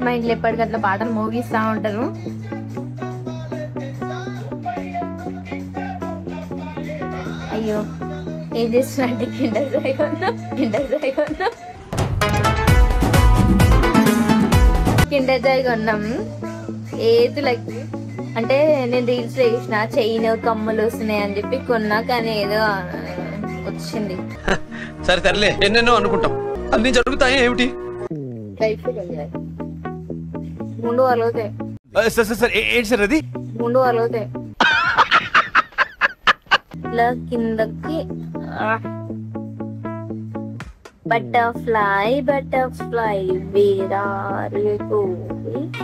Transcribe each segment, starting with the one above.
మా ఇంట్లో ఎప్పటికట్లా పాటలు మోగిస్తా ఉంటారు. అయ్యో ఏం చేస్తున్నా కిండర్ జాయ్ కొన్నాం ఏతులకి. అంటే నేను రీల్స్ వేసిన చైన్ కమ్మలు వస్తున్నాయి అని చెప్పి కొన్నా, కానీ ఏదో వచ్చింది. సరే సరేలే, ఎన్నెన్నో అనుకుంటాం, అన్ని జరుగుతాయి. ఏమిటి ముందు అలవుతాయి ఏంటి సార్ అది? ముందు అలవుతాయి ఇట్లా కిందకి. Butterfly butterfly where are you going?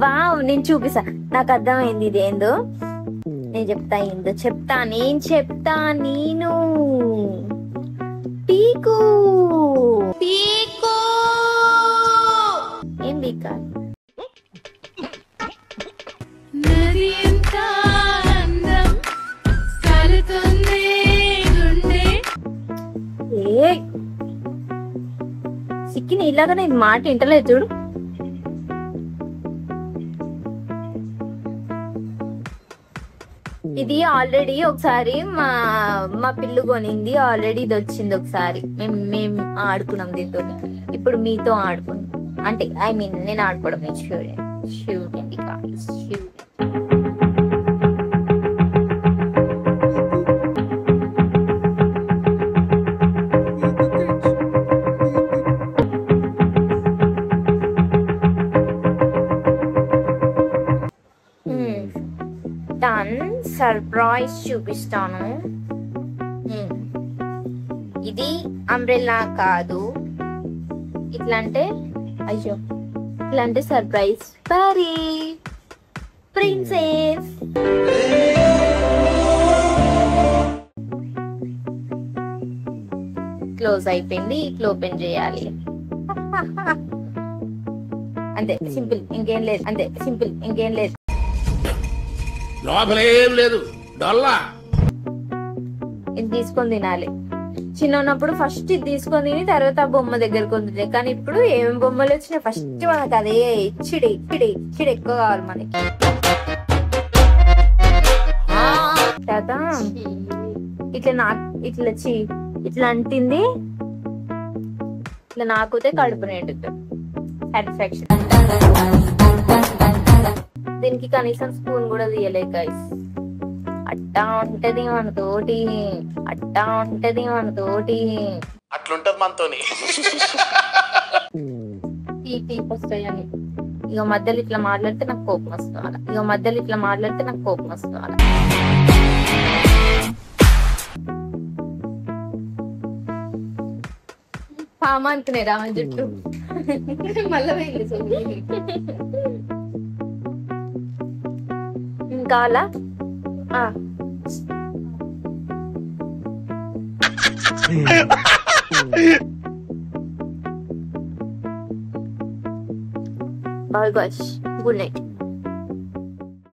Wow, నేను చూపిస్తా, నాకు అర్థమైంది ఇది ఏందో. నేను చెప్తా నేను పీకు పీకు. ఏం పీకా? సిక్కిని ఇలాగనే మాట ఇంటలేదు చూడు. ఇది ఆల్రెడీ ఒకసారి మా పిల్లు కొనింది, ఆల్రెడీ ఇది వచ్చింది ఒకసారి. మేము ఆడుకున్నాం దీంతో. ఇప్పుడు మీతో ఆడుకున్నాం, అంటే ఐ మీన్ నేను ఆడుకోవడం చూడండి guys. సర్ప్రైజ్ చూపిస్తాను. ఇది అంబ్రెల్లా కాదు, ఇట్లా అంటే అయ్యో ఇట్లా అంటే సర్ప్రైజ్ పరీ ప్రిన్సెస్. క్లోజ్ అయిపోయింది, ఇట్లా ఓపెన్ చేయాలి. అంతే సింపుల్, ఇంకేం లేదు. లోపలేం లేదు, డొల్లా. ఇది తీసుకొని తినాలి. చిన్న ఉన్నప్పుడు ఫస్ట్ ఇది తీసుకొని తిని తర్వాత ఆ బొమ్మ దగ్గరకు వద్దు. కానీ ఇప్పుడు ఏమేమి బొమ్మలు వచ్చినాయి, ఫస్ట్ మనకు అదే ఇచ్చిడి ఎక్కువ కావాలి మనకి. తర్వాత ఇట్లా అంటింది, ఇట్లా నాకుతే కడుపు నిండుతుంది. సాటిస్ఫాక్షన్. దీనికి కనీసం స్పూన్ కూడా తీయలే గైస్. అట్టా ఉంటది మనతోటి. అట్లుంటది మనతోని. వస్తాయని ఇక మధ్యలో ఇట్లా మాట్లాడితే నాకు కోపం వస్తుంది. పామ అనుకునే రామ జుట్టు మళ్ళీ కావాలా? Bye guys, good night.